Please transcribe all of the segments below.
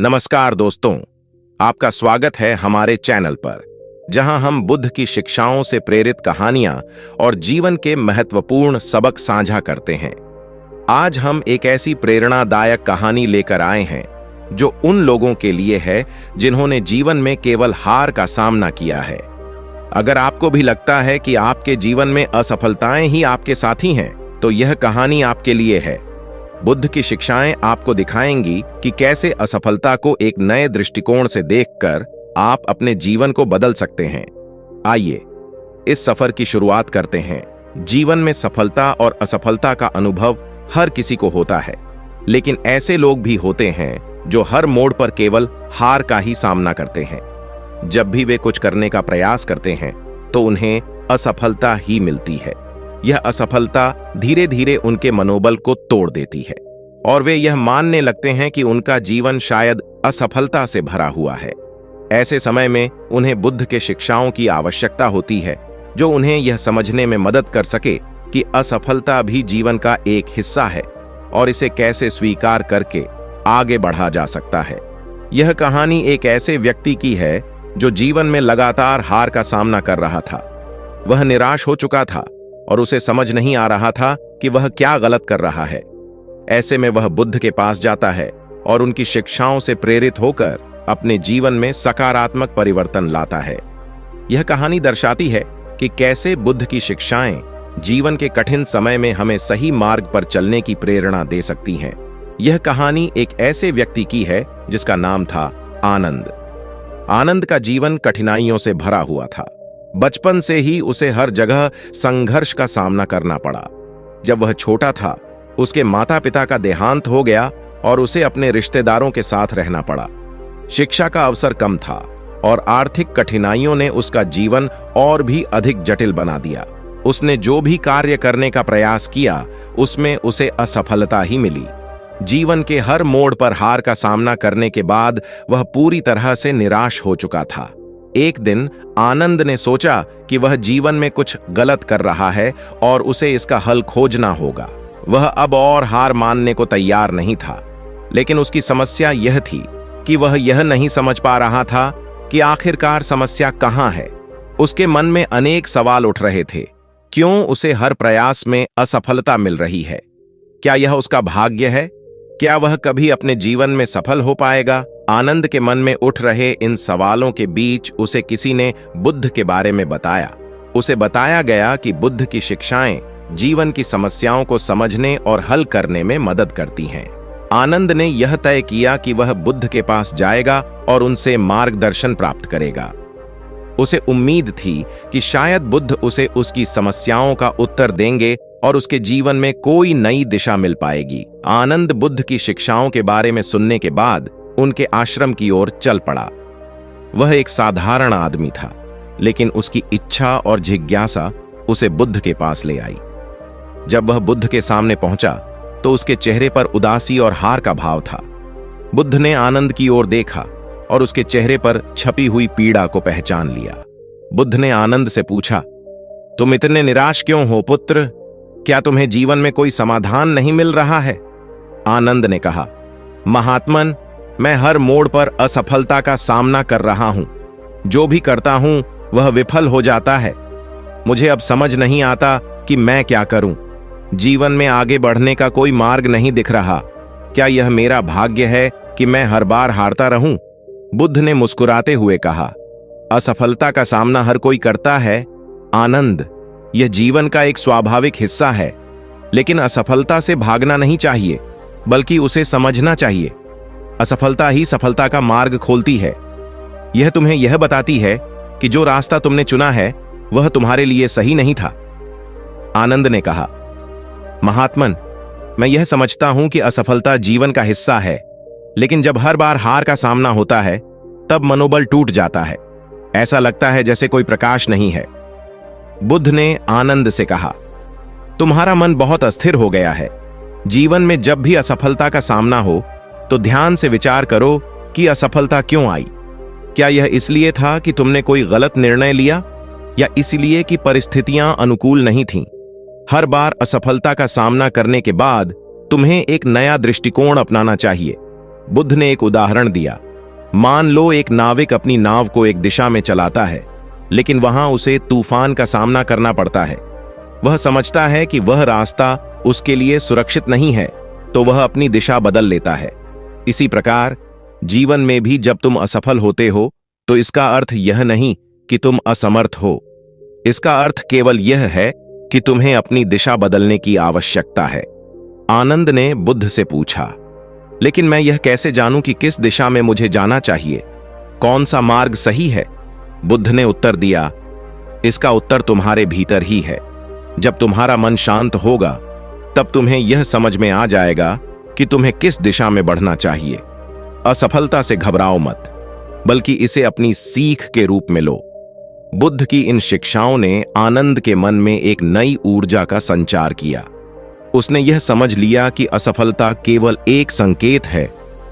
नमस्कार दोस्तों, आपका स्वागत है हमारे चैनल पर, जहां हम बुद्ध की शिक्षाओं से प्रेरित कहानियां और जीवन के महत्वपूर्ण सबक साझा करते हैं। आज हम एक ऐसी प्रेरणादायक कहानी लेकर आए हैं जो उन लोगों के लिए है जिन्होंने जीवन में केवल हार का सामना किया है। अगर आपको भी लगता है कि आपके जीवन में असफलताएं ही आपके साथी हैं, तो यह कहानी आपके लिए है। बुद्ध की शिक्षाएं आपको दिखाएंगी कि कैसे असफलता को एक नए दृष्टिकोण से देखकर आप अपने जीवन को बदल सकते हैं। आइए इस सफर की शुरुआत करते हैं। जीवन में सफलता और असफलता का अनुभव हर किसी को होता है, लेकिन ऐसे लोग भी होते हैं जो हर मोड़ पर केवल हार का ही सामना करते हैं। जब भी वे कुछ करने का प्रयास करते हैं तो उन्हें असफलता ही मिलती है। यह असफलता धीरे धीरे उनके मनोबल को तोड़ देती है और वे यह मानने लगते हैं कि उनका जीवन शायद असफलता से भरा हुआ है। ऐसे समय में उन्हें बुद्ध के शिक्षाओं की आवश्यकता होती है, जो उन्हें यह समझने में मदद कर सके कि असफलता भी जीवन का एक हिस्सा है और इसे कैसे स्वीकार करके आगे बढ़ा जा सकता है। यह कहानी एक ऐसे व्यक्ति की है जो जीवन में लगातार हार का सामना कर रहा था। वह निराश हो चुका था और उसे समझ नहीं आ रहा था कि वह क्या गलत कर रहा है। ऐसे में वह बुद्ध के पास जाता है और उनकी शिक्षाओं से प्रेरित होकर अपने जीवन में सकारात्मक परिवर्तन लाता है। यह कहानी दर्शाती है कि कैसे बुद्ध की शिक्षाएं जीवन के कठिन समय में हमें सही मार्ग पर चलने की प्रेरणा दे सकती हैं। यह कहानी एक ऐसे व्यक्ति की है जिसका नाम था आनंद। आनंद का जीवन कठिनाइयों से भरा हुआ था। बचपन से ही उसे हर जगह संघर्ष का सामना करना पड़ा। जब वह छोटा था, उसके माता पिता का देहांत हो गया और उसे अपने रिश्तेदारों के साथ रहना पड़ा। शिक्षा का अवसर कम था और आर्थिक कठिनाइयों ने उसका जीवन और भी अधिक जटिल बना दिया। उसने जो भी कार्य करने का प्रयास किया, उसमें उसे असफलता ही मिली। जीवन के हर मोड़ पर हार का सामना करने के बाद वह पूरी तरह से निराश हो चुका था। एक दिन आनंद ने सोचा कि वह जीवन में कुछ गलत कर रहा है और उसे इसका हल खोजना होगा। वह अब और हार मानने को तैयार नहीं था, लेकिन उसकी समस्या यह थी कि वह यह नहीं समझ पा रहा था कि आखिरकार समस्या कहाँ है। उसके मन में अनेक सवाल उठ रहे थे। क्यों उसे हर प्रयास में असफलता मिल रही है? क्या यह उसका भाग्य है? क्या वह कभी अपने जीवन में सफल हो पाएगा? आनंद के मन में उठ रहे इन सवालों के बीच उसे किसी ने बुद्ध के बारे में बताया। उसे बताया गया कि बुद्ध की शिक्षाएं जीवन की समस्याओं को समझने और हल करने में मदद करती हैं। आनंद ने यह तय किया कि वह बुद्ध के पास जाएगा और उनसे मार्गदर्शन प्राप्त करेगा। उसे उम्मीद थी कि शायद बुद्ध उसे उसकी समस्याओं का उत्तर देंगे और उसके जीवन में कोई नई दिशा मिल पाएगी। आनंद बुद्ध की शिक्षाओं के बारे में सुनने के बाद उनके आश्रम की ओर चल पड़ा। वह एक साधारण आदमी था, लेकिन उसकी इच्छा और जिज्ञासा उसे बुद्ध के पास ले आई। जब वह बुद्ध के सामने पहुंचा तो उसके चेहरे पर उदासी और हार का भाव था। बुद्ध ने आनंद की ओर देखा और उसके चेहरे पर छपी हुई पीड़ा को पहचान लिया। बुद्ध ने आनंद से पूछा, तुम इतने निराश क्यों हो पुत्र? क्या तुम्हें जीवन में कोई समाधान नहीं मिल रहा है? आनंद ने कहा, महात्मन, मैं हर मोड़ पर असफलता का सामना कर रहा हूं। जो भी करता हूं वह विफल हो जाता है। मुझे अब समझ नहीं आता कि मैं क्या करूं। जीवन में आगे बढ़ने का कोई मार्ग नहीं दिख रहा। क्या यह मेरा भाग्य है कि मैं हर बार हारता रहूं? बुद्ध ने मुस्कुराते हुए कहा, असफलता का सामना हर कोई करता है आनंद। यह जीवन का एक स्वाभाविक हिस्सा है, लेकिन असफलता से भागना नहीं चाहिए, बल्कि उसे समझना चाहिए। असफलता ही सफलता का मार्ग खोलती है। यह तुम्हें यह बताती है कि जो रास्ता तुमने चुना है वह तुम्हारे लिए सही नहीं था। आनंद ने कहा, महात्मन, मैं यह समझता हूं कि असफलता जीवन का हिस्सा है, लेकिन जब हर बार हार का सामना होता है तब मनोबल टूट जाता है। ऐसा लगता है जैसे कोई प्रकाश नहीं है। बुद्ध ने आनंद से कहा, तुम्हारा मन बहुत अस्थिर हो गया है। जीवन में जब भी असफलता का सामना हो तो ध्यान से विचार करो कि असफलता क्यों आई। क्या यह इसलिए था कि तुमने कोई गलत निर्णय लिया, या इसलिए कि परिस्थितियां अनुकूल नहीं थीं? हर बार असफलता का सामना करने के बाद तुम्हें एक नया दृष्टिकोण अपनाना चाहिए। बुद्ध ने एक उदाहरण दिया। मान लो एक नाविक अपनी नाव को एक दिशा में चलाता है, लेकिन वहां उसे तूफान का सामना करना पड़ता है। वह समझता है कि वह रास्ता उसके लिए सुरक्षित नहीं है, तो वह अपनी दिशा बदल लेता है। इसी प्रकार जीवन में भी जब तुम असफल होते हो, तो इसका अर्थ यह नहीं कि तुम असमर्थ हो। इसका अर्थ केवल यह है कि तुम्हें अपनी दिशा बदलने की आवश्यकता है। आनंद ने बुद्ध से पूछा, लेकिन मैं यह कैसे जानूं कि किस दिशा में मुझे जाना चाहिए? कौन सा मार्ग सही है? बुद्ध ने उत्तर दिया, इसका उत्तर तुम्हारे भीतर ही है। जब तुम्हारा मन शांत होगा, तब तुम्हें यह समझ में आ जाएगा कि तुम्हें किस दिशा में बढ़ना चाहिए। असफलता से घबराओ मत, बल्कि इसे अपनी सीख के रूप में लो। बुद्ध की इन शिक्षाओं ने आनंद के मन में एक नई ऊर्जा का संचार किया। उसने यह समझ लिया कि असफलता केवल एक संकेत है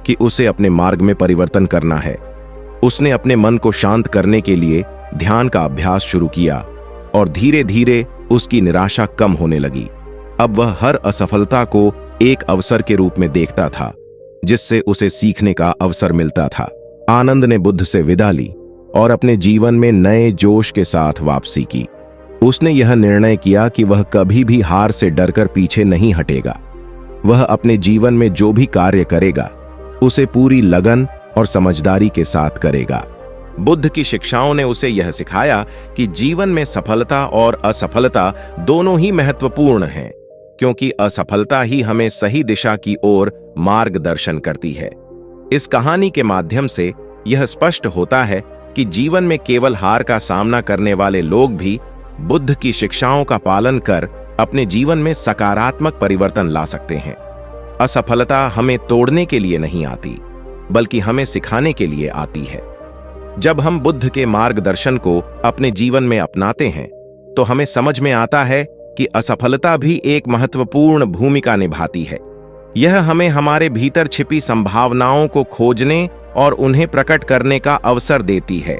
कि उसे अपने मार्ग में परिवर्तन करना है। उसने अपने मन को शांत करने के लिए ध्यान का अभ्यास शुरू किया और धीरे धीरे उसकी निराशा कम होने लगी। अब वह हर असफलता को एक अवसर के रूप में देखता था, जिससे उसे सीखने का अवसर मिलता था। आनंद ने बुद्ध से विदा ली और अपने जीवन में नए जोश के साथ वापसी की। उसने यह निर्णय किया कि वह कभी भी हार से डरकर पीछे नहीं हटेगा। वह अपने जीवन में जो भी कार्य करेगा, उसे पूरी लगन और समझदारी के साथ करेगा। बुद्ध की शिक्षाओं ने उसे यह सिखाया कि जीवन में सफलता और असफलता दोनों ही महत्वपूर्ण हैं, क्योंकि असफलता ही हमें सही दिशा की ओर मार्गदर्शन करती है। इस कहानी के माध्यम से यह स्पष्ट होता है कि जीवन में केवल हार का सामना करने वाले लोग भी बुद्ध की शिक्षाओं का पालन कर अपने जीवन में सकारात्मक परिवर्तन ला सकते हैं। असफलता हमें तोड़ने के लिए नहीं आती, बल्कि हमें सिखाने के लिए आती है। जब हम बुद्ध के मार्गदर्शन को अपने जीवन में अपनाते हैं, तो हमें समझ में आता है कि असफलता भी एक महत्वपूर्ण भूमिका निभाती है। यह हमें हमारे भीतर छिपी संभावनाओं को खोजने और उन्हें प्रकट करने का अवसर देती है।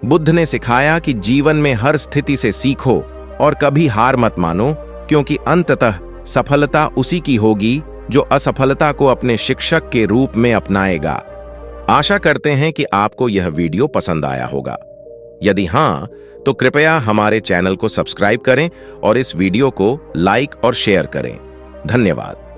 बुद्ध ने सिखाया कि जीवन में हर स्थिति से सीखो और कभी हार मत मानो, क्योंकि अंततः सफलता उसी की होगी जो असफलता को अपने शिक्षक के रूप में अपनाएगा। आशा करते हैं कि आपको यह वीडियो पसंद आया होगा। यदि हाँ, तो कृपया हमारे चैनल को सब्सक्राइब करें और इस वीडियो को लाइक और शेयर करें। धन्यवाद।